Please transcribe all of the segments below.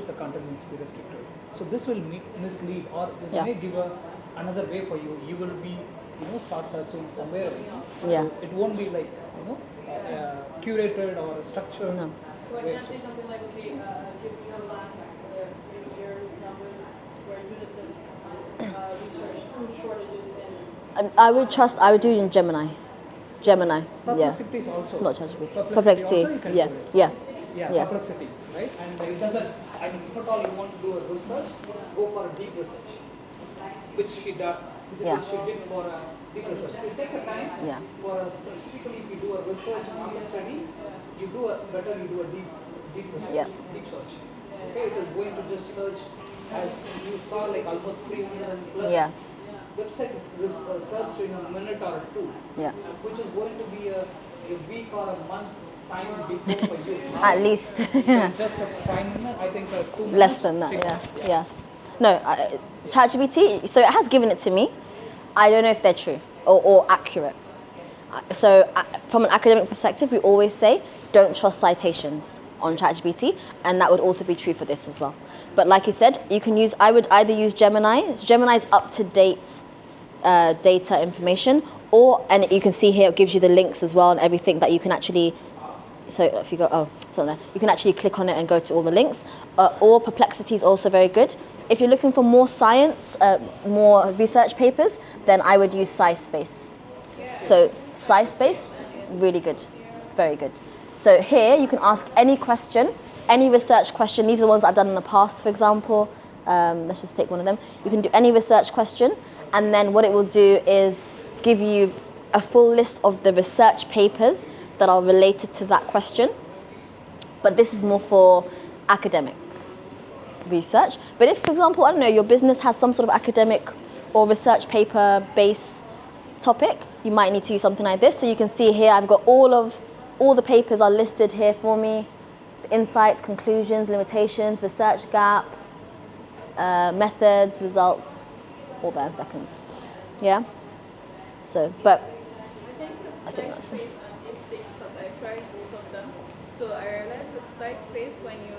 the content needs to be restricted. So this will mislead, or this may give another way for you. You will be, start searching somewhere else. Yeah. So it won't be like, curated or structured. No. So I can say something like, okay, give me the last maybe years, numbers, where UNICEF research food shortages in. I would do it in Gemini. Perplexity is also. Not ChatGPT. Perplexity. Also you can Yeah. do it. Yeah. Yeah, perplexity, right? And it doesn't, I mean, if at all you want to do a research, go for a deep research, which she did for a deep research. It takes a time for specifically if you do a research market study, you do a deep research, deep search. Okay, it is going to just search, as you saw, like almost 300 plus website search in a minute or two, which is going to be a week or a month time before for you. At least. Just a 5 minutes, I think 2 minutes. Less than that, yeah. No, ChatGPT, so it has given it to me. I don't know if they're true or accurate. So from an academic perspective, we always say, don't trust citations on ChatGPT, and that would also be true for this as well. But like you said, I would either use Gemini. Gemini's up-to-date data information, and you can see here, it gives you the links as well and everything that you can actually, so if you go, it's not there, you can actually click on it and go to all the links. Or Perplexity is also very good. If you're looking for more science, more research papers, then I would use SciSpace. So SciSpace, really good, very good. So here you can ask any question, any research question. These are the ones I've done in the past, for example. Let's just take one of them. You can do any research question, and then what it will do is give you a full list of the research papers that are related to that question. But this is more for academic research. But if, for example, I don't know, your business has some sort of academic or research paper base topic, you might need to use something like this. So you can see here, I've got all the papers are listed here for me. The insights, conclusions, limitations, research gap, methods, results, all there in seconds. Yeah? So, but I think that's SciSpace and DeepSeek, because I tried both of them. So I realized with SciSpace, when you,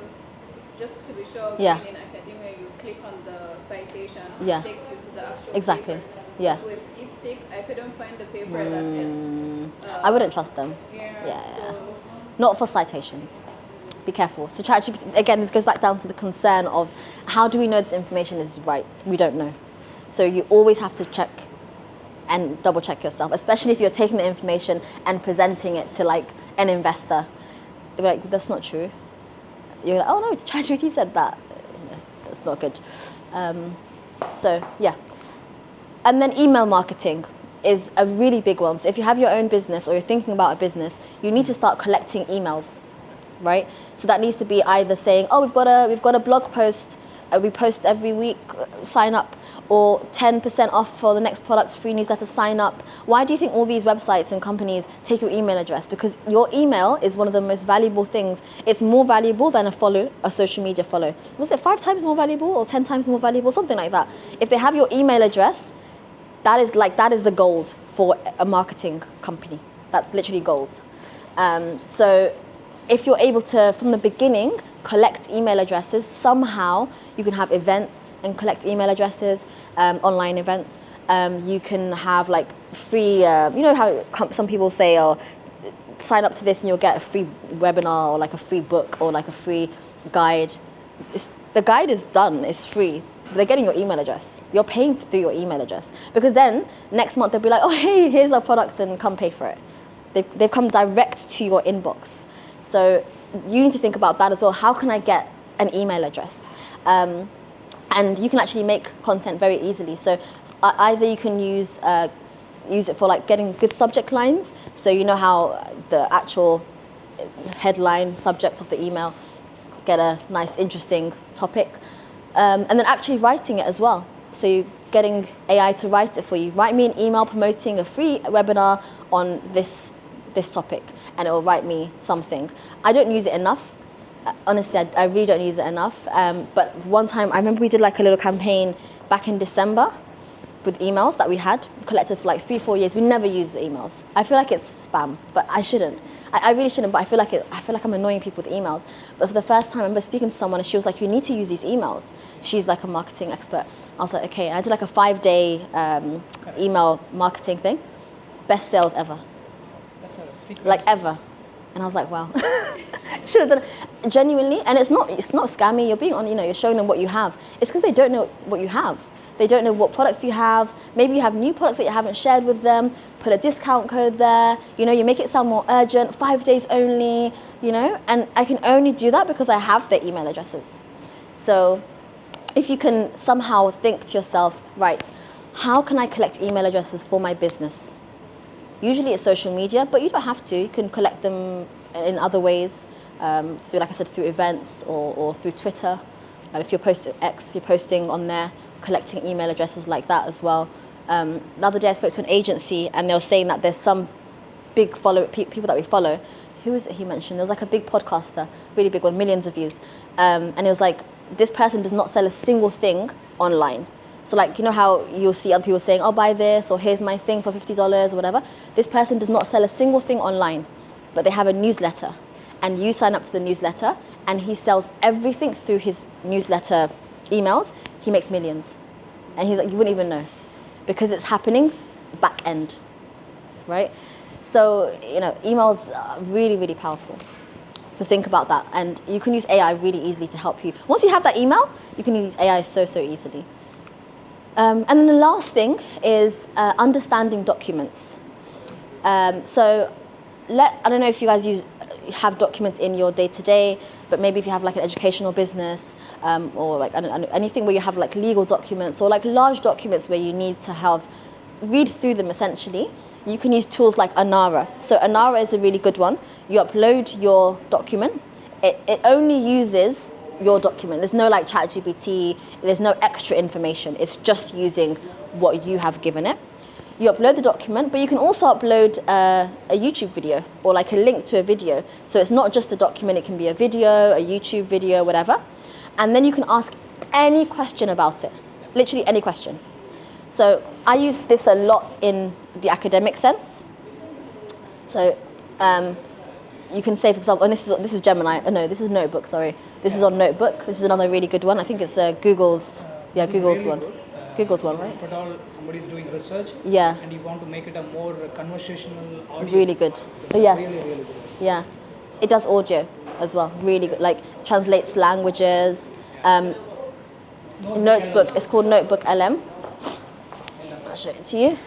just to be sure of being in academia, you click on the citation, it takes you to the actual paper. Yeah. But with DeepSeek, I couldn't find the paper that is. I wouldn't trust them. So not for citations. Be careful. So ChatGPT, again, this goes back down to the concern of how do we know this information is right? We don't know. So you always have to check and double check yourself, especially if you're taking the information and presenting it to like an investor. They'll be like, that's not true. You're like, oh no, ChatGPT said that. That's not good. So yeah. And then email marketing is a really big one. So if you have your own business or you're thinking about a business, you need to start collecting emails, right? So that needs to be either saying, oh, we've got a blog post, we post every week, sign up, or 10% off for the next product's free newsletter, sign up. Why do you think all these websites and companies take your email address? Because your email is one of the most valuable things. It's more valuable than a social media follow. Was it 5 times more valuable or 10 times more valuable? Something like that. If they have your email address, that is the gold for a marketing company. That's literally gold. So if you're able to, from the beginning, collect email addresses, somehow you can have events and collect email addresses, online events. You can have like free, you know how some people say, oh, sign up to this and you'll get a free webinar or like a free book or like a free guide. The guide is done, it's free. They're getting your email address. You're paying through your email address. Because then next month they'll be like, oh, hey, here's our product and come pay for it. They've come direct to your inbox. So you need to think about that as well. How can I get an email address? And you can actually make content very easily. So either you can use it for like getting good subject lines. So you know how the actual headline subject of the email, get a nice interesting topic. And then actually writing it as well. So you're getting AI to write it for you. Write me an email promoting a free webinar on this topic, and it will write me something. I don't use it enough. Honestly, I really don't use it enough. But one time, I remember we did like a little campaign back in December, with emails that we had collected for like 3-4 years. We never use the emails. I feel like it's spam, but I shouldn't. I really shouldn't, but I feel like I'm annoying people with emails. But for the first time, I remember speaking to someone and she was like, you need to use these emails. She's like a marketing expert. I was like, okay. And I did like a 5-day email marketing thing. Best sales ever. That's a secret. Like ever. And I was like, wow. Should have done it. Genuinely. And it's not scammy. You're being on, you're showing them what you have. It's because they don't know what you have. They don't know what products you have. Maybe you have new products that you haven't shared with them. Put a discount code there. You make it sound more urgent, 5 days only, And I can only do that because I have their email addresses. So if you can somehow think to yourself, right, how can I collect email addresses for my business? Usually it's social media, but you don't have to. You can collect them in other ways, through, like I said, through events or through Twitter. If you're posting X, if you're posting on there, collecting email addresses like that as well. The other day I spoke to an agency and they were saying that there's some big people that we follow. Who is it he mentioned? There was like a big podcaster, really big one, millions of views. And it was like, this person does not sell a single thing online. So like, how you'll see other people saying, oh, buy this, or here's my thing for $50 or whatever. This person does not sell a single thing online, but they have a newsletter. And you sign up to the newsletter, and he sells everything through his newsletter emails. He makes millions. And he's like, you wouldn't even know, because it's happening back end, right? So, emails are really, really powerful. So think about that. And you can use AI really easily to help you. Once you have that email, you can use AI so easily. And then the last thing is understanding documents. So I don't know if you guys have documents in your day-to-day, but maybe if you have like an educational business, or like anything where you have like legal documents or like large documents where you need to read through them essentially, you can use tools like Anara. So Anara is a really good one. You upload your document. It only uses your document. There's no like ChatGPT, there's no extra information. It's just using what you have given it. You upload the document, but you can also upload a YouTube video or like a link to a video. So it's not just a document, it can be a video, a YouTube video, whatever. And then you can ask any question about it, literally any question. So I use this a lot in the academic sense. So you can say, for example, and this is Gemini. Oh, no, this is Notebook. Sorry, this is on Notebook. This is another really good one. I think it's Google's. Yeah, Google's really one. Good. Google's one, right? If at all somebody's doing research, yeah, and you want to make it a more conversational audio. Really good. Yes. Really, really good. Yeah, it does audio as well. Really good. Like translates languages. Notebook. It's called Notebook LM. I'll show it to you.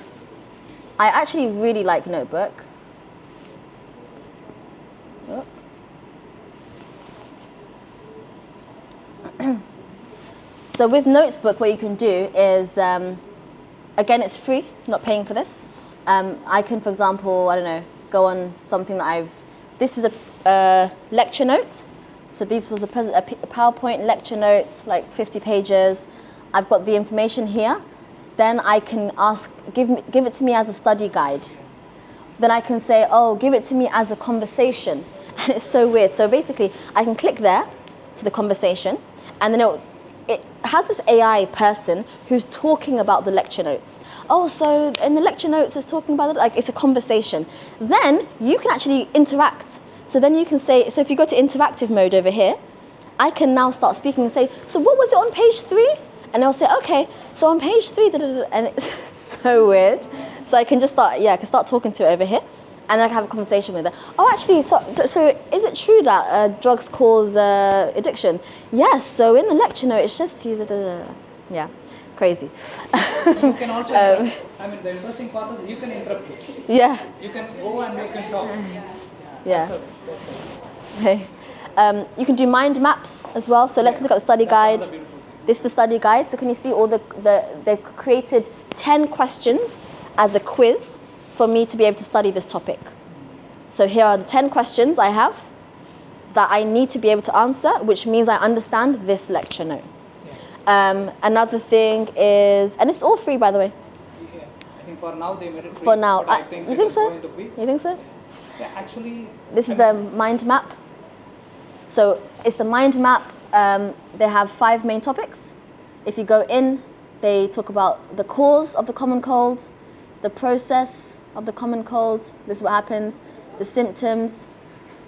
I actually really like Notebook. Oh. So with Notebook, what you can do is, again, it's free, not paying for this. I can, for example, I don't know, go on something that this is a lecture note. So this was a PowerPoint lecture note, like 50 pages. I've got the information here. Then I can ask, give it to me as a study guide. Then I can say, oh, give it to me as a conversation. And it's so weird. So basically, I can click there to the conversation, and then it has this AI person who's talking about the lecture notes. Oh, so in the lecture notes, it's talking about it, like it's a conversation. Then you can actually interact. So then you can say, so if you go to interactive mode over here, I can now start speaking and say, so what was it on page 3? And they'll say, okay, so on page 3, and it's so weird. So I can just start talking to it over here, and then I can have a conversation with it. Oh, actually, so is it true that drugs cause addiction? Yes, so in the lecture note, it's just, yeah, crazy. You can also interrupt. The interesting part is you can interrupt it. Yeah. You can go and you can talk. Yeah. Okay. You can do mind maps as well. So let's look at the study guide. This is the study guide. So can you see all they've created 10 questions as a quiz for me to be able to study this topic. So here are the 10 questions I have that I need to be able to answer, which means I understand this lecture note. Yeah. Another thing is, and it's all free, by the way. Yeah. I think for now they made it free. For now. I think you think so? You think so? Yeah, actually. This is the mind map. So it's a mind map. They have 5 main topics. If you go in They talk about the cause of the common cold, the process of the common cold. This is what happens. The symptoms.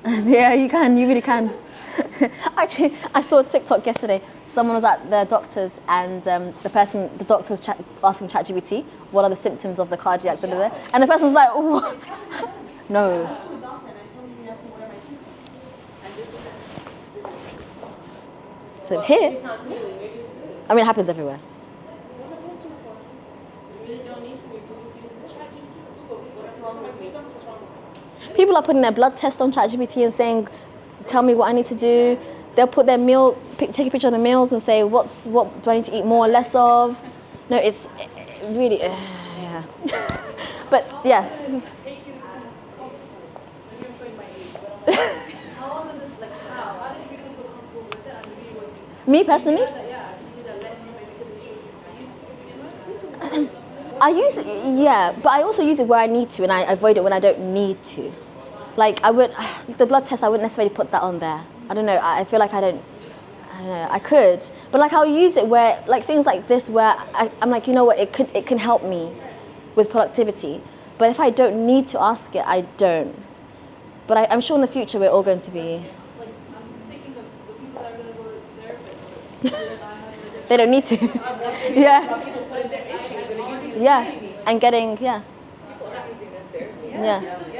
Yeah, you really can. Actually, I saw a TikTok yesterday. Someone was at the doctor's and the doctor was asking ChatGPT, what are the symptoms of the cardiac, da, da, da. And the person was like, what? No. So here, I mean, it happens everywhere. People are putting their blood test on ChatGPT and saying, tell me what I need to do. They'll put their meal, take a picture of the meals and say, what do I need to eat more or less of? No, it's really, yeah. But yeah. Me personally? I use it, yeah, but I also use it where I need to, and I avoid it when I don't need to. Like the blood test, I wouldn't necessarily put that on there. I don't know. I feel like I don't know. I could, but like I'll use it where, like things like this, where I'm like, you know what, it can help me with productivity. But if I don't need to ask it, I don't. But I'm sure in the future we're all going to be. Like, I'm just thinking of the people that are going to go to therapist. They don't need to. Yeah. People put in their issues and they're using Yeah, and getting, yeah. People are using this therapy. Yeah. It's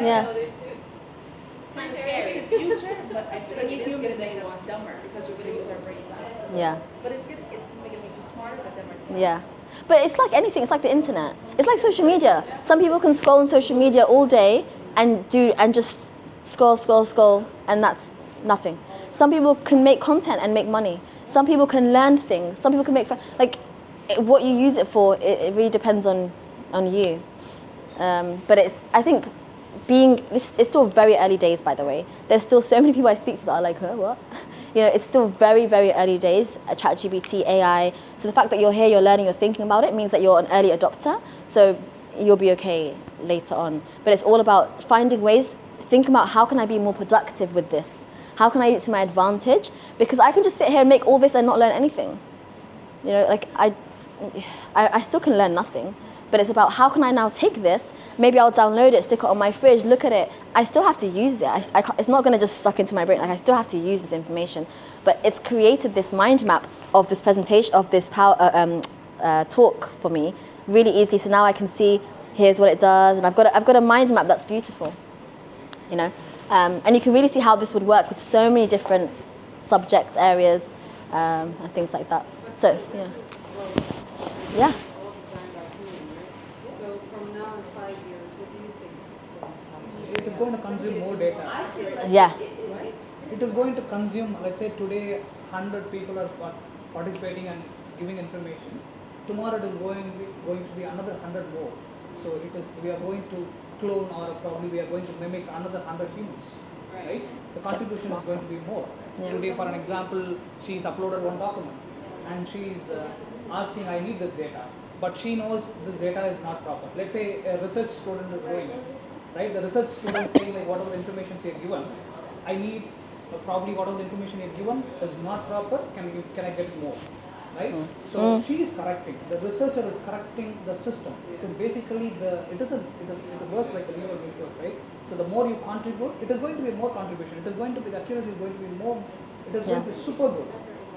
kind of It's scary. the future, but I feel like it is going to make us dumber because we're going to use our brains less. Yeah. But it's making people smarter, but dumber. Yeah. But it's like anything, it's like the internet. It's like social media. Some people can scroll on social media all day and just scroll, and that's nothing. Some people can make content and make money. Some people can learn things. Some people can make what you use it for, it really depends on you. But I think it's still very early days, by the way. There's still so many people I speak to that are like, huh, what? You know, it's still very, very early days, ChatGPT, AI. So the fact that you're here, you're learning, you're thinking about it means that you're an early adopter. So you'll be okay later on. But it's all about finding ways, thinking about how can I be more productive with this? How can I use it to my advantage? Because I can just sit here and make all this and not learn anything. You know, like I still can learn nothing, but it's about how can I now take this, maybe I'll download it, stick it on my fridge, look at it. I still have to use it. It's not going to just suck into my brain. Like, I still have to use this information. But it's created this mind map of this presentation, of this talk for me really easily. So now I can see, here's what it does, and I've got a mind map that's beautiful. You know, and you can really see how this would work with so many different subject areas and things like that. So yeah. So from now in 5 years, what do you think? It is going to consume more data. Yeah. It is going to consume, let's say today 100 people are participating and giving information. Tomorrow it is going to be another 100 more. So we are going to clone, or probably we are going to mimic another 100 humans. Right? The contribution is going to be more. Yeah. Today, for an example, she's uploaded one document and she's asking, I need this data, but she knows this data is not proper. Let's say a research student is doing it, right? The research student is saying, like, whatever the information she has given, I need probably whatever the information is given is not proper. Can I get more? Right? So she is correcting. The researcher is correcting the system. Because basically it works like a neural network, right? So the more you contribute, it is going to be more contribution. It is going to be, the accuracy is going to be more. It is going to be super good.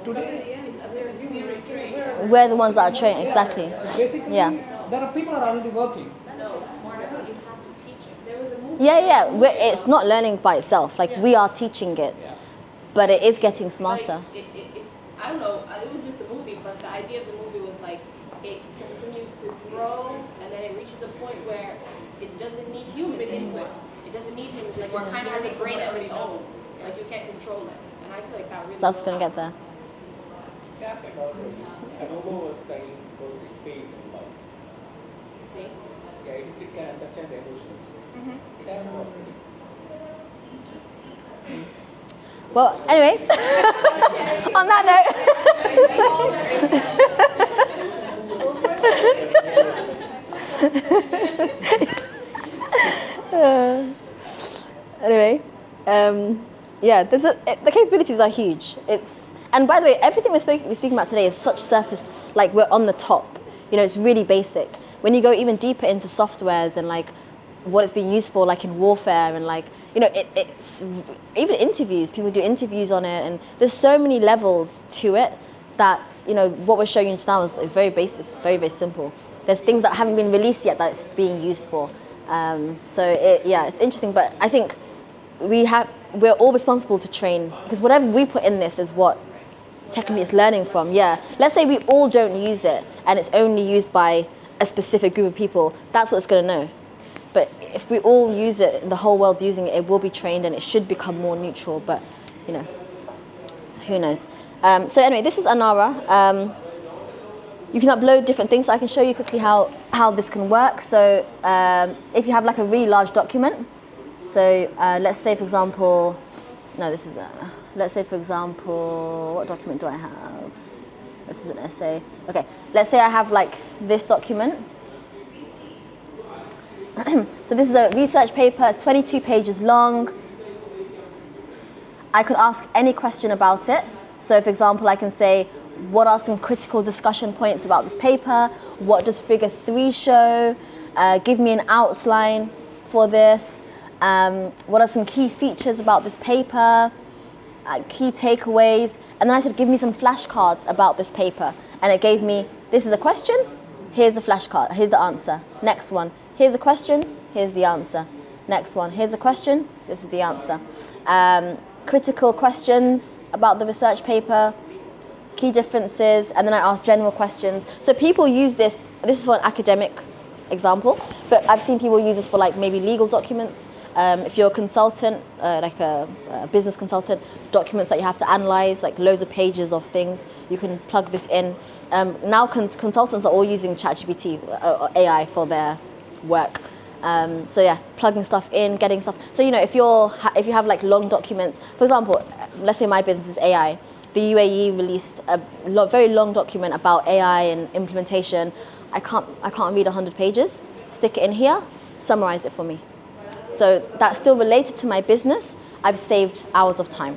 Today, It's as if it's being retrained. We're the ones that are trained, exactly. basically, there are people are already working. No, it's smarter, but you have to teach it. There was a movie. Yeah. It's not learning by itself. Like, we are teaching it, but it is getting smarter. Like, I don't know, it was just a movie, but the idea of the movie was like, it continues to grow, and then it reaches a point where it doesn't need human input. It doesn't need humans. Like, it kind of has a brain of its own. Like, you can't control it. And I feel like that really That's will going to happen. get there. Adobo was crying because it failed in love. See? Yeah, it can understand the emotions. It has no already. Well, anyway, on that note. Anyway, the capabilities are huge. And by the way, everything we're speaking about today is such surface, like we're on the top. You know, it's really basic. When you go even deeper into softwares and like what it's being used for, like in warfare and like, you know, it's even interviews. People do interviews on it, and there's so many levels to it that, you know, what we're showing you just now is very basic, it's very, very simple. There's things that haven't been released yet that it's being used for. Yeah, it's interesting, but I think we're all responsible to train, because whatever we put in this is what technically it's learning from. Yeah, let's say we all don't use it and it's only used by a specific group of people, that's what it's going to know. But if we all use it and the whole world's using it, it will be trained and it should become more neutral, but you know, who knows. So anyway, this is Anara. You can upload different things. So I can show you quickly how this can work. So if you have like a really large document, so let's say for example, let's say for example, what document do I have? This is an essay. Okay, let's say I have like this document. So this is a research paper, it's 22 pages long. I could ask any question about it. So for example, I can say, what are some critical discussion points about this paper? What does figure 3 show? Give me an outline for this. What are some key features about this paper? Key takeaways. And then I said, give me some flashcards about this paper. And it gave me, this is a question, here's the flashcard, here's the answer. Next one, here's a question, here's the answer. Next one, here's a question, this is the answer. Critical questions about the research paper, key differences, and then I ask general questions. So people use this is for an academic example, but I've seen people use this for like maybe legal documents. If you're a consultant, like a business consultant, documents that you have to analyze, like loads of pages of things, you can plug this in. Now consultants are all using ChatGPT or AI for their work. So yeah, plugging stuff in, getting stuff. So you know, if you have like long documents, for example, let's say my business is AI. The UAE released a very long document about AI and implementation. I can't read 100 pages. Stick it in here, summarize it for me. So that's still related to my business. I've saved hours of time.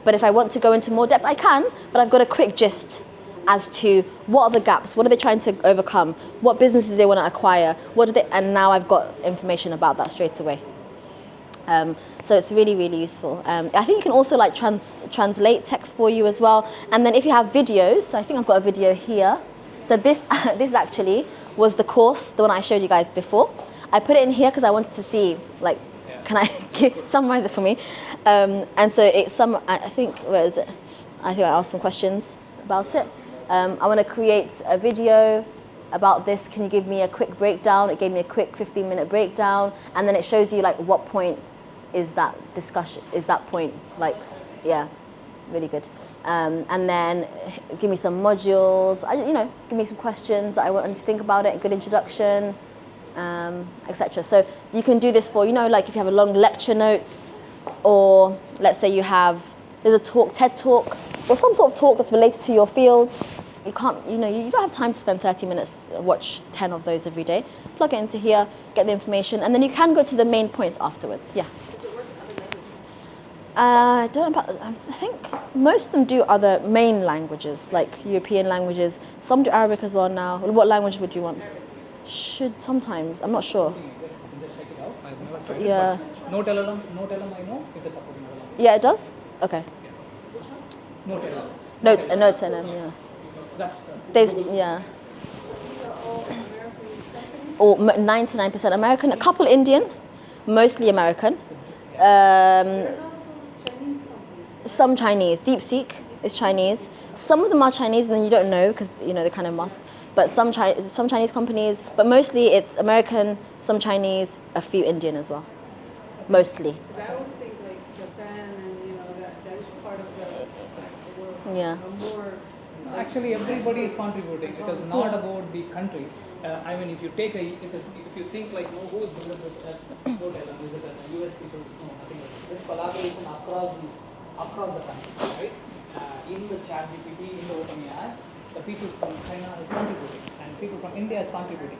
But if I want to go into more depth, I can, but I've got a quick gist as to what are the gaps, what are they trying to overcome, what businesses do they want to acquire, and now I've got information about that straight away. So it's really, really useful. I think you can also like translate text for you as well. And then if you have videos, so I think I've got a video here. So this actually was the course, the one I showed you guys before. I put it in here because I wanted to see, like, can I summarize it for me? And so I think, where is it? I think I asked some questions about it. I want to create a video about this. Can you give me a quick breakdown? It gave me a quick 15-minute breakdown. And then it shows you, like, what point is that discussion, is that point, like, yeah, really good. And then give me some modules, give me some questions that I want to think about it, a good introduction, etc. So you can do this for, like if you have a long lecture note, or let's say there's a talk, TED talk, or some sort of talk that's related to your field. You can't, you don't have time to spend 30 minutes, watch 10 of those every day. Plug it into here, get the information, and then you can go to the main points afterwards. Yeah. Does it work in other languages? I think most of them do other main languages, like European languages. Some do Arabic as well now. What language would you want? Should sometimes, I'm not sure. Just check it out. I've never tried Yeah. it, but no LLM, I know it is supporting LLM. Yeah, it does? Okay. No LLM. Note LM, yeah. That's Yeah. Or 99% American, a couple Indian, mostly American. Some Chinese. DeepSeek is Chinese. Some of them are Chinese, and then you don't know because they kind of mask. But some Chinese companies, but mostly it's American, some Chinese, a few Indian as well. Mostly. I always think like Japan and that is part of the world. Yeah. More. actually everybody is contributing. It is not about the countries. I mean, if you take if you think like, who is building this hotel, is it US people? No, nothing like that. This collaboration across the country, right? In the ChatGPT, in the OpenAI, the people from China is contributing, and people from India is contributing.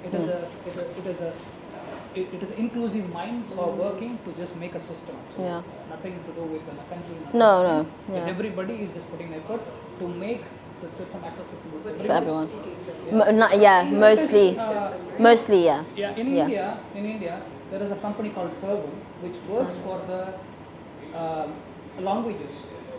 It is inclusive minds are working to just make a system. So nothing to do with the country. No. Because everybody is just putting effort to make the system accessible to For everyone. Yeah. Mostly, yeah. Yeah, in India, there is a company called Servo, which works for the languages,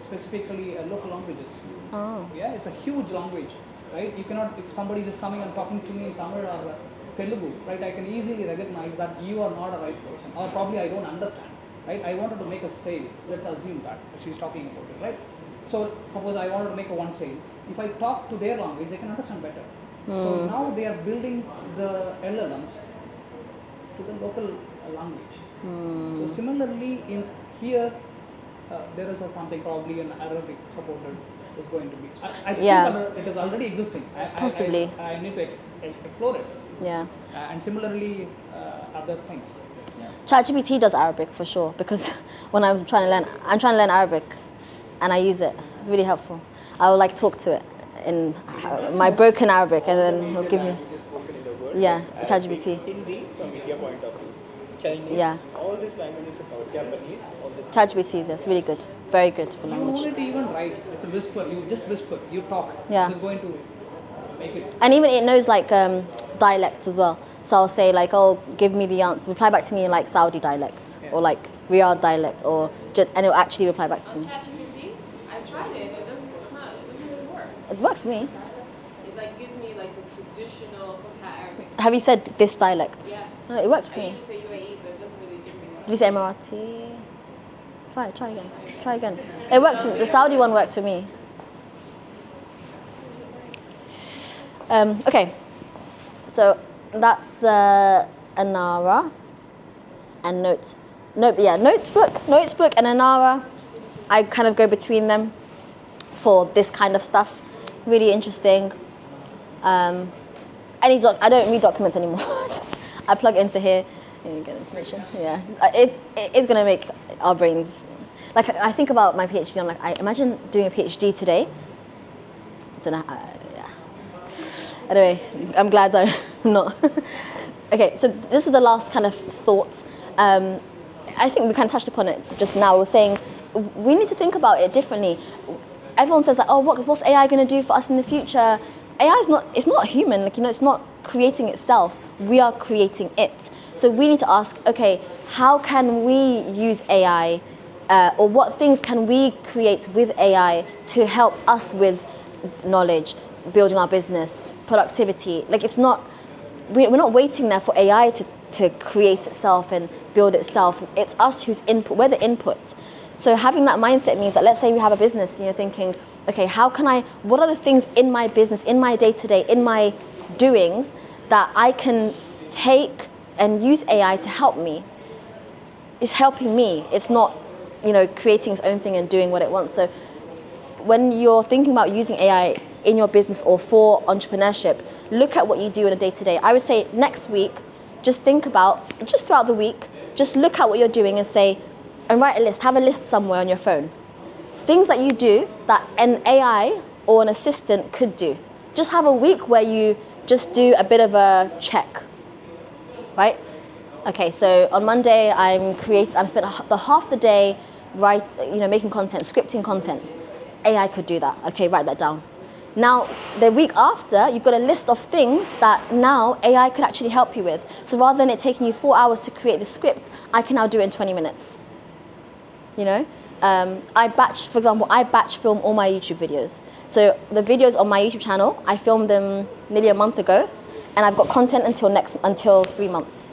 specifically local languages. Oh. Yeah, it's a huge language, right? You cannot, if somebody is coming and talking to me in Tamil or Telugu, right? I can easily recognize that you are not a right person, or probably I don't understand, right? I wanted to make a sale. Let's assume that she's talking about it, right? So suppose I wanted to make a one sale. If I talk to their language, they can understand better. So now they are building the LLMs to the local language. So similarly, in here, there is something probably an Arabic supported is going to be. I think it is already existing. Possibly. I need to explore it. Yeah. And similarly, other things. Yeah. ChatGPT does Arabic for sure, because when I'm trying to learn Arabic, and I use it. It's really helpful. I will like talk to it in my broken Arabic, and then he'll give me. Spoken in the world, Yeah, like ChatGPT. Hindi from India point of view, Chinese, Yeah. all these languages about Japanese, all this. ChatGPT is really good, very good for You don't language. need to even write. It's a whisper. You just whisper. You talk. Yeah. It's going to make it. And even it knows like dialects as well. So I'll say like, oh, give me the answer. Reply back to me in like Saudi dialect or like Riyadh dialect, and it'll actually reply back to me. ChatGPT, I tried it. It doesn't really work. It works for me. It like gives me like the traditional Fusha Arabic. Have you said this dialect? Yeah. No, it works for I me. usually say UAE, but it doesn't really give me much. Did you say Emirati? Try again. It works for me. The Saudi one worked for me. Okay, so that's Anara and Notebook and Anara. I kind of go between them for this kind of stuff. Really interesting. I don't read documents anymore. I plug into here and you get information. Yeah, it's gonna make our brains. Like I think about my PhD. I'm like, I imagine doing a PhD today. I don't know. Yeah. Anyway, I'm glad I'm not. Okay, so this is the last kind of thought. I think we kind of touched upon it just now. We're saying we need to think about it differently. Everyone says like, oh, what's AI going to do for us in the future? AI it's not human. Like, it's not creating itself. We are creating it. So we need to ask, okay, how can we use AI, or what things can we create with AI to help us with knowledge, building our business, productivity? Like we're not waiting there for AI to create itself and build itself. It's us who's input. We're the input. So having that mindset means that, let's say we have a business and you're thinking, okay, what are the things in my business, in my day-to-day, in my doings that I can take and use AI to help me? It's helping me. It's not, creating its own thing and doing what it wants. So when you're thinking about using AI in your business or for entrepreneurship, look at what you do in a day-to-day. I would say next week, just think about, just throughout the week, just look at what you're doing and write a list, have a list somewhere on your phone. Things that you do that an AI or an assistant could do. Just have a week where you just do a bit of a check, right? Okay, so on Monday, I spent half the day making content, scripting content. AI could do that. Okay, write that down. Now, the week after, you've got a list of things that now AI could actually help you with. So rather than it taking you 4 hours to create the script, I can now do it in 20 minutes. I batch film all my YouTube videos. So the videos on my YouTube channel, I filmed them nearly a month ago, and I've got content until 3 months.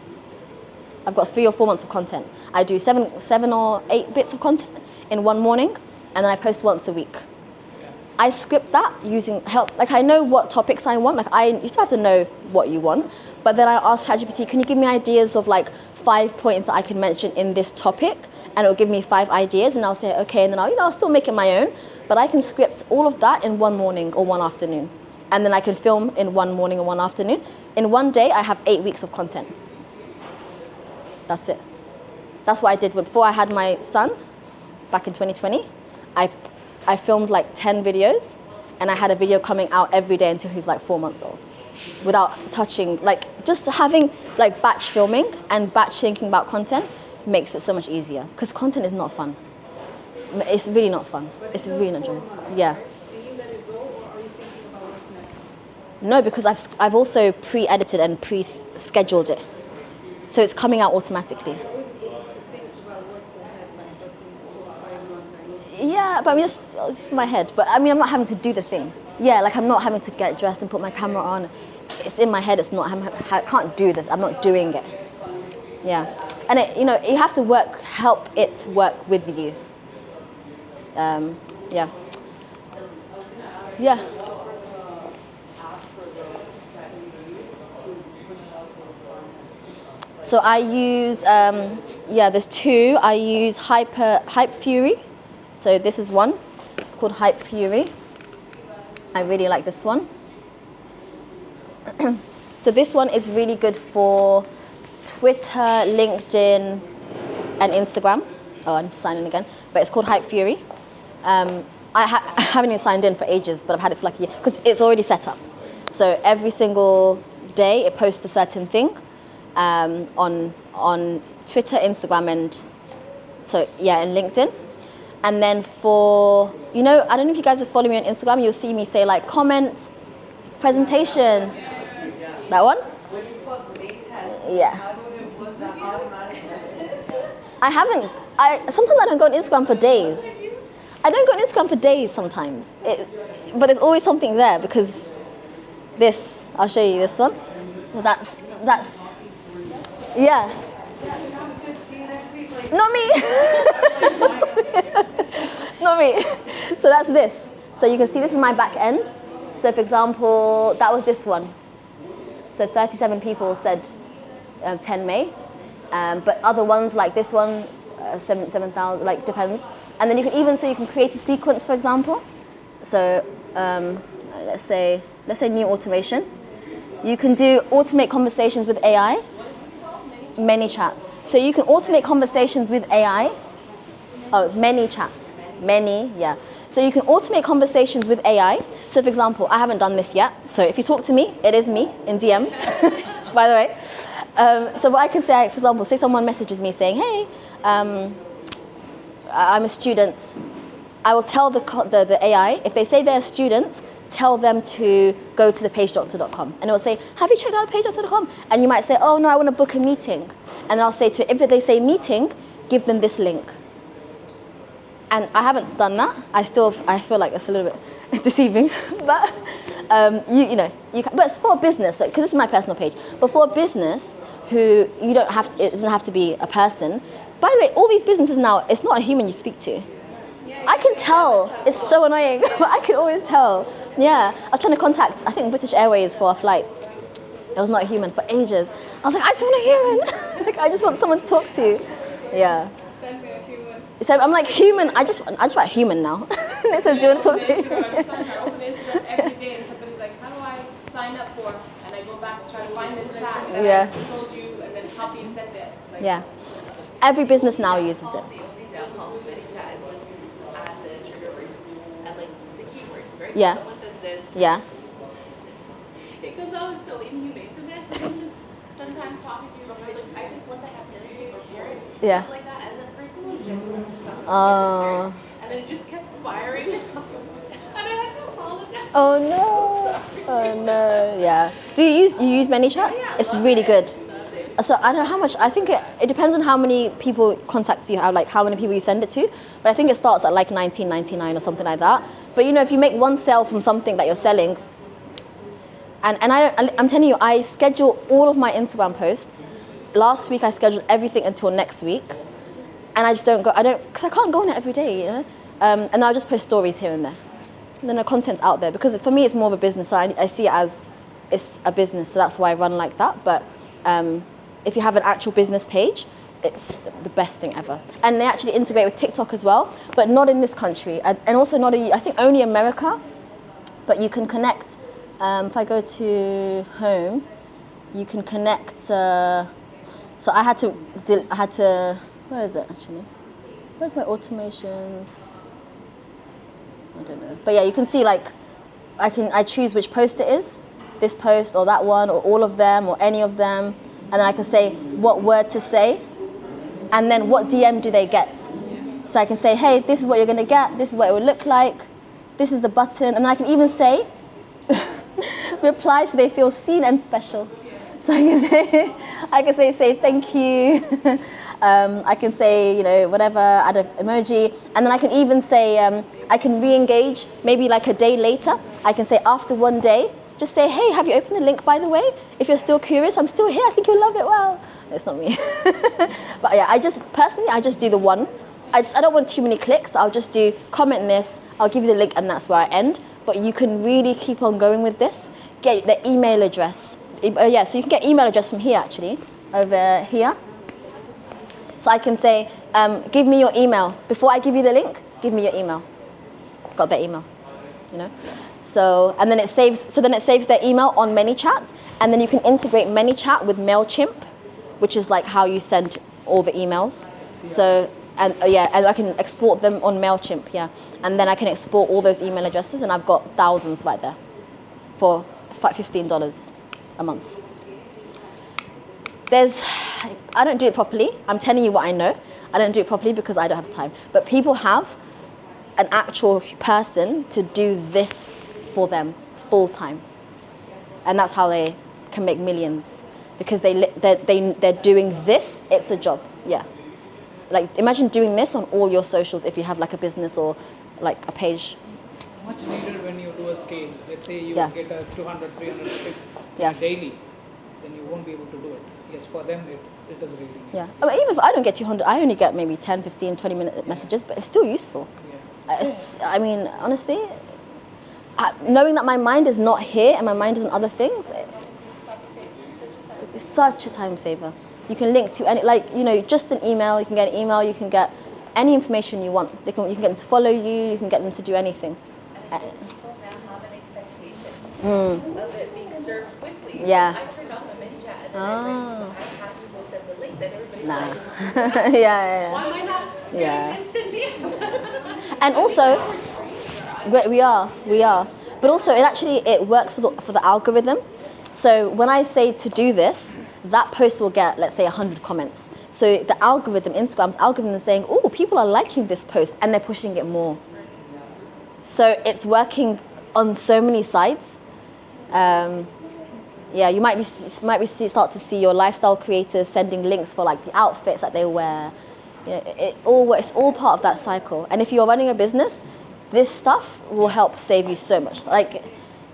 I've got 3 or 4 months of content. I do 7 or 8 bits of content in one morning, and then I post once a week. I script that using help. Like, I know what topics I want. Like, you still have to know what you want, but then I ask ChatGPT, can you give me ideas of like 5 points that I can mention in this topic? And it'll give me 5 ideas, and I'll say, okay, and then I'll still make it my own, but I can script all of that in one morning or one afternoon. And then I can film in one morning or one afternoon. In one day, I have 8 weeks of content. That's it. That's what I did before I had my son back in 2020. I filmed like 10 videos, and I had a video coming out every day until he was like 4 months old, without touching, just having batch filming and batch thinking about content makes it so much easier, because content is not fun. It's really not fun. It's really not fun. Yeah. Do you let it go, or are you thinking No, because I've also pre-edited and pre-scheduled it, so it's coming out automatically. It's always good to think about what's the headline, what's in 5 months. I know. Yeah, but I mean, it's in my head. But I mean, I'm not having to do the thing. Yeah, like I'm not having to get dressed and put my camera on. It's in my head. It's not. I can't do this. I'm not doing it. Yeah, and you have to help it work with you. Yeah. Yeah. So I use, there's two. I use Hype Fury. So this is one. It's called Hype Fury. I really like this one. So this one is really good for Twitter, LinkedIn, and Instagram. Oh, I need to sign in again. But it's called Hype Fury. I haven't even signed in for ages, but I've had it for like a year because it's already set up. So every single day it posts a certain thing. On Twitter, Instagram, and LinkedIn. And then for, I don't know if you guys are following me on Instagram, you'll see me say like comment, presentation. That one? Yeah. Sometimes I don't go on Instagram for days. I don't go on Instagram for days sometimes. But there's always something there because I'll show you this one. So that's yeah. Not me. Not me. So that's this. So you can see this is my back end. So for example, that was this one. So 37 people said 10 May. But other ones like this one, 7,000, like depends. And then you can create a sequence, for example. So let's say new automation. You can automate conversations with AI. ManyChat. So you can automate conversations with AI. Oh, ManyChat. Yeah. So you can automate conversations with AI. So for example, I haven't done this yet. So if you talk to me, it is me in DMs, by the way. So what I can say, for example, say someone messages me saying, hey, I'm a student. I will tell the AI, if they say they're a student, tell them to go to thepagedoctor.com. And it will say, have you checked out thepagedoctor.com? And you might say, oh no, I want to book a meeting. And I'll say if they say meeting, give them this link. And I haven't done that. I feel like it's a little bit deceiving, but but it's for a business, because this is my personal page. But for a business who it doesn't have to be a person. By the way, all these businesses now, it's not a human you speak to. I can tell. It's so annoying, but I can always tell. Yeah, I was trying to contact, I think, British Airways for a flight. It was not a human for ages. I was like, I just want a human. Like, I just want someone to talk to. Yeah. Send me a human. So I'm like, human. I just write human now. And it says, do you want to talk to? I open Instagram every day, and somebody's like, how do I sign up for? And I go back to try to find the chat. And Yeah. I told you, and then copy and send it. Like, Yeah. Every business now uses it. The only downfall of ManyChat is once you add the trigger words and like the keywords, right? Yeah. Someone says this. Yeah. It goes on so inhumane to me. Sometimes talking to you, like I think once I have parenting or parent, Yeah. something like that, and the person was genuinely just talking Oh. and then it just kept firing, and I had to apologize. Oh no. Oh no. Yeah. Do you use ManyChat? It's really good. So I don't know how much. I think it depends on how many people contact you, how many people you send it to. But I think it starts at like $19.99 or something like that. But if you make one sale from something that you're selling, and I'm telling you, I schedule all of my Instagram posts. Last week I scheduled everything until next week, and I just don't go. Because I can't go on it every day, and I'll just post stories here and there. And then the content's out there because for me it's more of a business. So I see it as it's a business, so that's why I run like that. But if you have an actual business page, it's the best thing ever. And they actually integrate with TikTok as well, but not in this country, and also I think only America. But you can connect. If I go to home, you can connect. So I had to. Where is it actually? Where's my automations? I don't know. But yeah, you can see like, I choose which post it is, this post or that one or all of them or any of them, and then I can say what word to say, and then what DM do they get. So I can say, hey, this is what you're gonna get. This is what it would look like. This is the button, and I can even say. reply so they feel seen and special. So I can say thank you. I can say, whatever, add an emoji. And then I can even say, I can re-engage maybe like a day later. I can say after 1 day, just say, hey, have you opened the link, by the way? If you're still curious, I'm still here. I think you'll love it. Well, it's not me. But yeah, I just do the one. I don't want too many clicks. I'll just do comment this. I'll give you the link and that's where I end. But you can really keep on going with this. Get the email address. So you can get email address from here actually, over here. So I can say, give me your email. Before I give you the link, give me your email. Got their email, So, and then it saves their email on ManyChat, and then you can integrate ManyChat with MailChimp, which is like how you send all the emails. So, and I can export them on MailChimp, and then I can export all those email addresses, and I've got thousands right there for $15 a month. I don't do it properly. I'm telling you what I know. I don't do it properly because I don't have time. But people have an actual person to do this for them full time, and that's how they can make millions, because they're doing this. It's a job. Like imagine doing this on all your socials if you have like a business or like a page. Much needed when you do a scale. Let's say you get a 200, 300 daily, then you won't be able to do it. Yes, for them it does really need. Yeah, I mean, even if I don't get 200, I only get maybe 10, 15, 20-minute messages, but it's still useful. I mean, honestly, knowing that my mind is not here and my mind is on other things, it's such a time saver. You can link to any, just an email. You can get an email. You can get any information you want. You can get them to follow you. You can get them to do anything. And people now have an expectation of it being served quickly. Yeah. I turned on the ManyChat and then I had to go send the links, and everybody's Nah. like, Yeah. why am I not getting instant? And also, we are. But also, it works for the algorithm. So when I say to do this, that post will get, let's say, 100 comments. So the algorithm, Instagram's algorithm, is saying, oh, people are liking this post, and they're pushing it more. So it's working on so many sides. You might start to see your lifestyle creators sending links for like the outfits that they wear. It's all part of that cycle. And if you're running a business, this stuff will help save you so much. Like,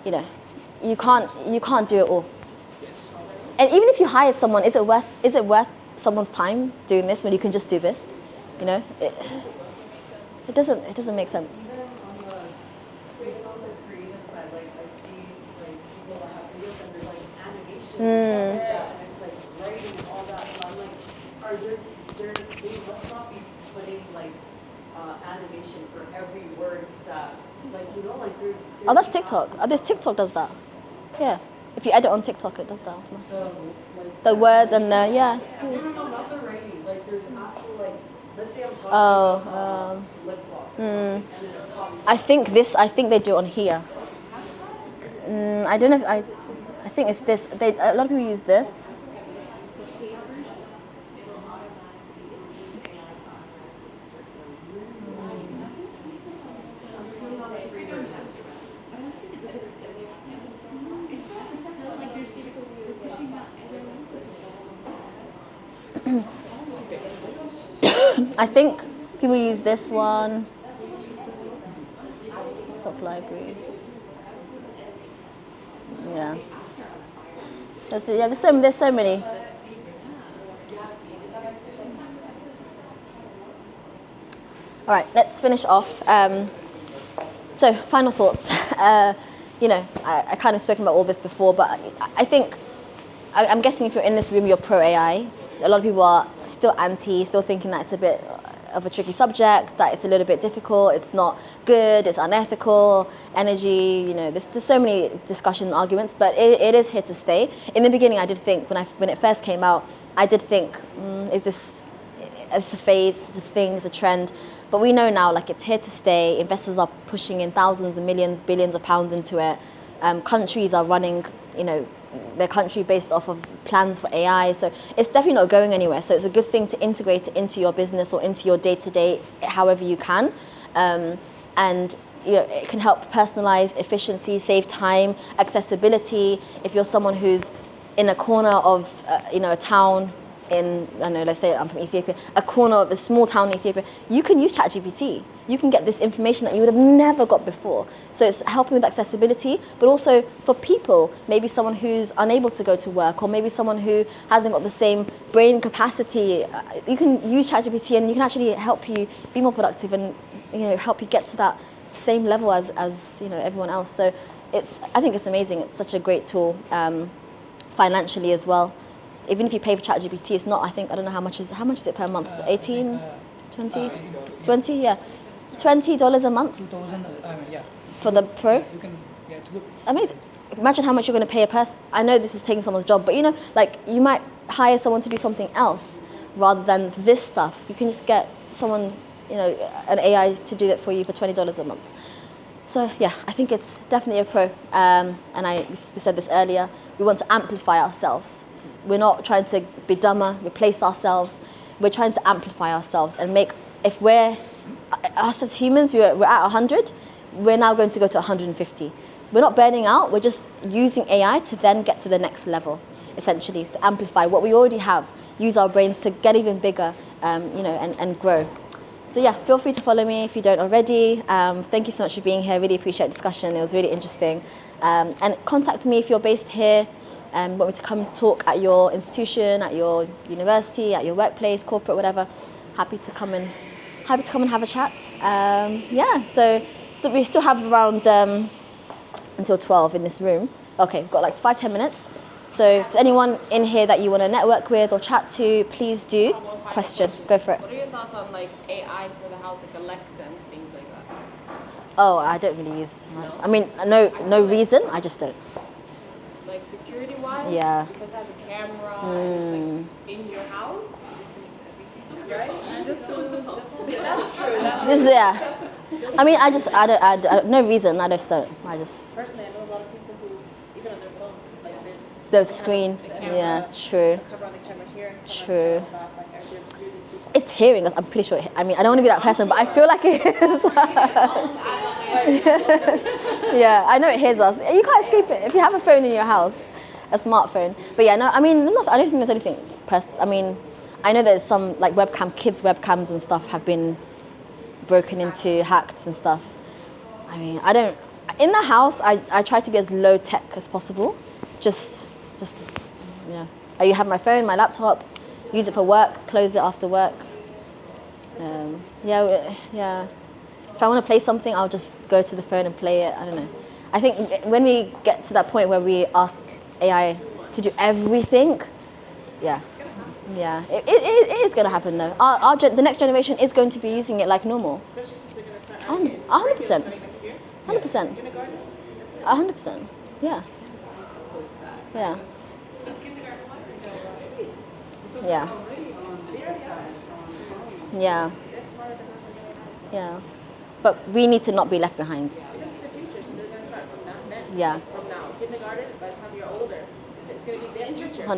you can't do it all. And even if you hired someone, is it worth someone's time doing this when you can just do this? It doesn't make sense. And it's like writing and all that. So I'm like, they must not be putting like animation for every word that, like there's Oh, that's TikTok. This TikTok does that. Yeah. If you edit on TikTok, it does that automatically. so like The words and the no, not the writing. Like there's actual let's say I'm talking about lip gloss or something, and then it's talking. I think they do it on here. I don't know. I think it's this. A lot of people use this. I think people use this one. Sock library. Yeah. There's so many. All right, let's finish off. So, final thoughts. I kind of spoken about all this before, but I think, I'm guessing if you're in this room, you're pro AI. A lot of people are still anti, still thinking that it's a bit of a tricky subject, that it's a little bit difficult, it's not good, it's unethical, energy, there's so many discussion and arguments, but it is here to stay. In the beginning, I did think, when it first came out, I did think, is this a phase, is this a thing, is a trend? But we know now, it's here to stay. Investors are pushing in thousands and millions, billions of pounds into it. Countries are running, their country based off of plans for AI. So it's definitely not going anywhere. So it's a good thing to integrate it into your business or into your day-to-day, however you can. And it can help personalize, efficiency, save time, accessibility. If you're someone who's in a corner of a town in, I don't know, let's say I'm from Ethiopia, a corner of a small town in Ethiopia, you can use ChatGPT. You can get this information that you would have never got before. So it's helping with accessibility, but also for people, maybe someone who's unable to go to work, or maybe someone who hasn't got the same brain capacity. You can use ChatGPT and you can actually help you be more productive and help you get to that same level as everyone else. So I think it's amazing. It's such a great tool, financially as well. Even if you pay for ChatGPT, it's not, I don't know how much is it per month? 18, 20, 20, yeah. $20 a month 2,000. Yeah. for the Pro. You can. Yeah, it's good. Amazing. Imagine how much you're going to pay a person. I know this is taking someone's job, but like you might hire someone to do something else rather than this stuff. You can just get someone, an AI to do that for you for $20 a month. So yeah, I think it's definitely a pro. And we said this earlier, we want to amplify ourselves. We're not trying to be dumber, replace ourselves. We're trying to amplify ourselves and if us as humans, we're at 100, we're now going to go to 150. We're not burning out, we're just using AI to then get to the next level, essentially, to amplify what we already have, use our brains to get even bigger, and grow. So yeah, feel free to follow me if you don't already. Thank you so much for being here. Really appreciate the discussion. It was really interesting. And contact me if you're based here and want me to come talk at your institution, at your university, at your workplace, corporate, whatever. Happy to come and have a chat. So we still have around until 12 in this room. Okay, we've got like 5-10 minutes. So if there's anyone in here that you want to network with or chat to, please do. Question, go for it. What are your thoughts on like AI for the house, like Alexa and things like that? Oh, I don't really use. I mean, no reason. I just don't. Like security wise? Yeah. Because it has a camera and it's like in your house. Right? And just so That's true. This is I mean, I don't. No reason. I just don't. I just. Personally, I know a lot of people who, even on their phones, like The screen. Yeah, true. cover on the camera here, True. back, like it's really super. It's hearing us. I'm pretty sure. I mean, I don't want to be that person, but I feel like it is. Yeah, I know it hears us. You can't escape it. If you have a phone in your house, a smartphone. But yeah, no, I mean, I don't think there's anything. I mean, I know there's some like kids' webcams and stuff have been broken into, hacked and stuff. I mean, I don't. In the house, I try to be as low tech as possible. Just, yeah. You have my phone, my laptop. Use it for work. Close it after work. Yeah. If I want to play something, I'll just go to the phone and play it. I don't know. I think when we get to that point where we ask AI to do everything, yeah, it is going to happen though. The next generation is going to be using it like normal. Especially since they're going to start 100%. next year. 100%. Kindergarten. 100%. Yeah. Yeah. Yeah. Yeah. Yeah. But we need to not be left behind. This is the future, so they're going to start from now. Yeah. From now, kindergarten. By the time you're older, it's going to be their future. 100%.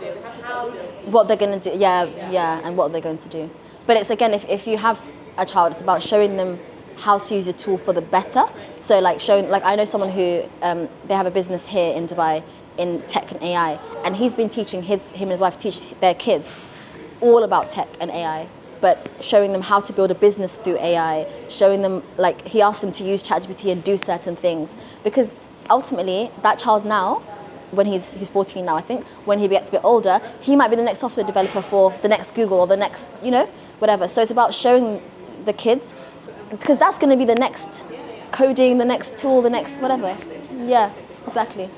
They have to start looking. What they're going to do, yeah, and what they're going to do. But it's again, if you have a child, it's about showing them how to use a tool for the better. So like I know someone who, they have a business here in Dubai in tech and AI, and he's been teaching him and his wife teach their kids all about tech and AI, but showing them how to build a business through AI, showing them, like, he asked them to use ChatGPT and do certain things, because ultimately that child now, when he's 14 now, I think, when he gets a bit older, he might be the next software developer for the next Google or the next, whatever. So it's about showing the kids, because that's going to be the next coding, the next tool, the next whatever. Yeah, exactly.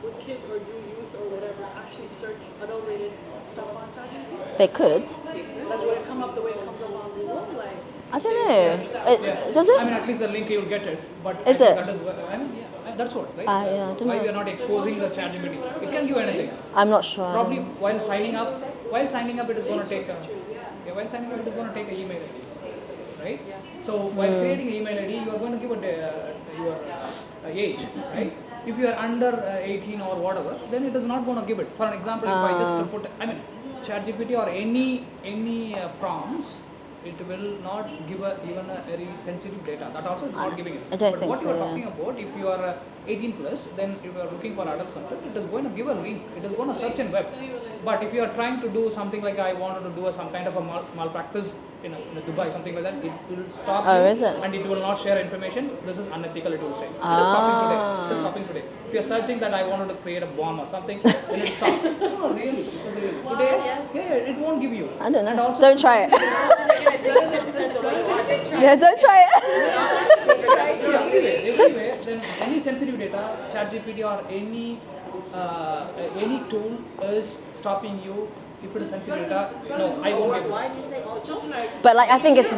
Would kids or do youth or whatever actually search adult-rated stuff on ChatGPT? They could. That's what it come up the way it comes up on Google, like. I don't know. Does it? I mean, at least the link you'll get it. But Is I think it? that is, I mean, yeah, that's what, right? Yeah, I don't Why know. we are not exposing the ChatGPT? It can give anything. I'm not sure. I don't Probably know. while signing up, it is going to take an email ID, right? So while creating an email ID, you are going to give your age, right? If you are under 18 or whatever, then it is not going to give it. For an example, if I just put, ChatGPT or any prompts, it will not give even a very sensitive data. That also it's not giving it. I don't But think what so, you are yeah. talking about, if you are 18 plus, then if you are looking for adult content, it is going to give a link. It is going to search in web. But if you are trying to do something like I wanted to do some kind of a malpractice in Dubai, something like that, it will stop Oh, you is it? and it will not share information. This is unethical, it will say. It is stopping today. It is stopping today. If you are searching that I wanted to create a bomb or something, then it stops. No, really. Today, yeah, it won't give you. I don't And know. also, Don't try it. Yeah, don't try it. Anyway, then any sensitive data, ChatGPT or any tool is stopping you. If it is sensitive data, no, I won't give it. Why do you say also? But like, I think it's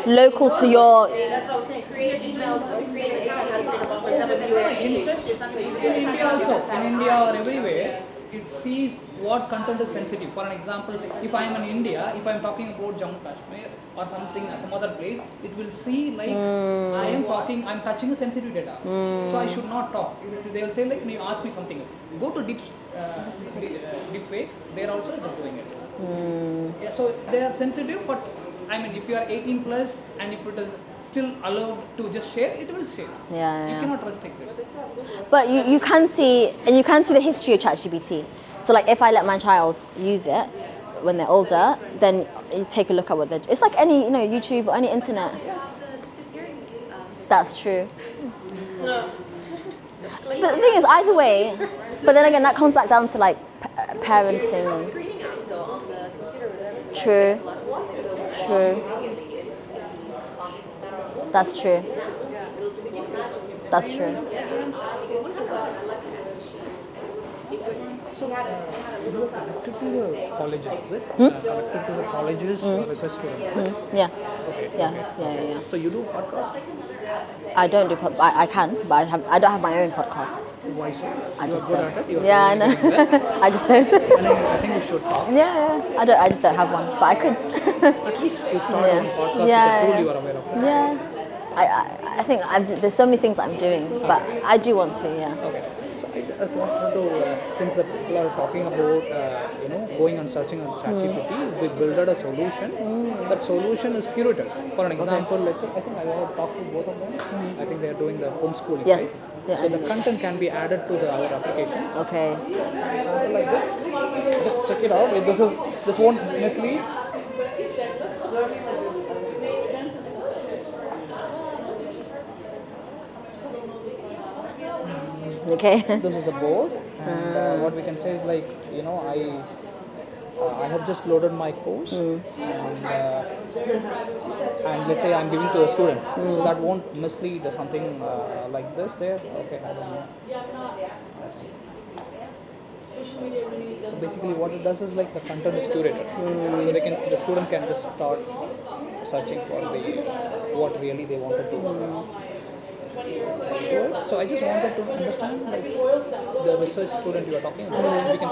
local to your. That's what I was saying. Create emails, create the account, has been about, for example, the US search, it's not going to be In India also, in India or everywhere, it sees what content is sensitive. For an example, if I am in India, if I am talking about Jammu Kashmir or something, some other place, it will see like I am talking, I am touching a sensitive data. So I should not talk. They will say like, you ask me something. Go to deepfake, they are also just doing it. Yeah, so they are sensitive, but I mean, if you are 18 plus and if it is still allowed to just share, it will share. Yeah, You yeah. cannot restrict it. But you can see, and you can see the history of ChatGPT. So like, if I let my child use it when they're older, then you take a look at what they're. It's like any, YouTube or any internet. The disappearing. That's true. But the thing is, either way. But then again, that comes back down to like parenting. Screening apps though on the computer with everything. True. True. That's true. That's true. So, you are connected to the colleges, is it? Connected to the colleges, research students, is it? Yeah. Okay. Yeah. So you do podcast? I don't do I can, but I don't have my own podcast. Why so? I You just are good don't. at it? You are Yeah, I really know. good at that? I just don't. I think you should talk. Yeah. I just don't have one, but I could. At least you start Yeah. one podcast Yeah, with a yeah. tool you are aware of. Yeah. I think there's so many things I'm doing, but I do want to. Yeah. Okay. So I just wanted to, since the people are talking about, going and searching on ChatGPT, we built a solution. That solution is curated. For an example, let's say, I think I want to talk to both of them. I think they are doing the homeschooling, Yes. right? Yeah, So I the know. content can be added to our application. Okay. Example like this. Just check it out. This won't mislead. Okay. This is a board, and what we can say is like, I have just loaded my course, and let's say I'm giving to a student, so that won't mislead or something like this there. Okay, I don't know. So basically, what it does is like the content is curated, so the student can just start searching for what really they wanted to. So I just wanted to understand like the research student you are talking about. We can